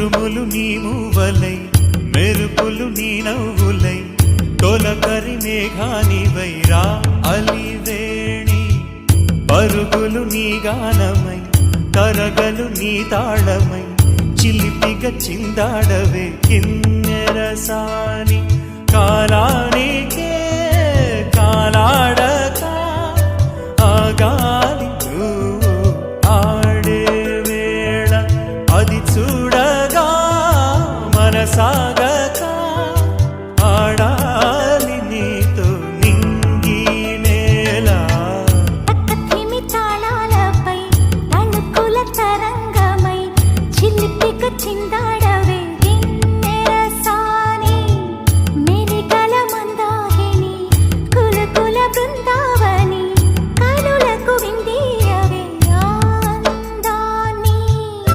ఉరుములు నీ మూవలై మెరుపులు నీ నవ్వులై తొలకరి మేఘానివై రా అలివేణి పరుగులు నీ గానమై తరగలు నీ తాళమై చిలిపిగ చిందాడవే కిన్నెరసాని కాలానికే కాలాడక ఆగాలి ఆడే వేళ అది చూడగా మనసాగ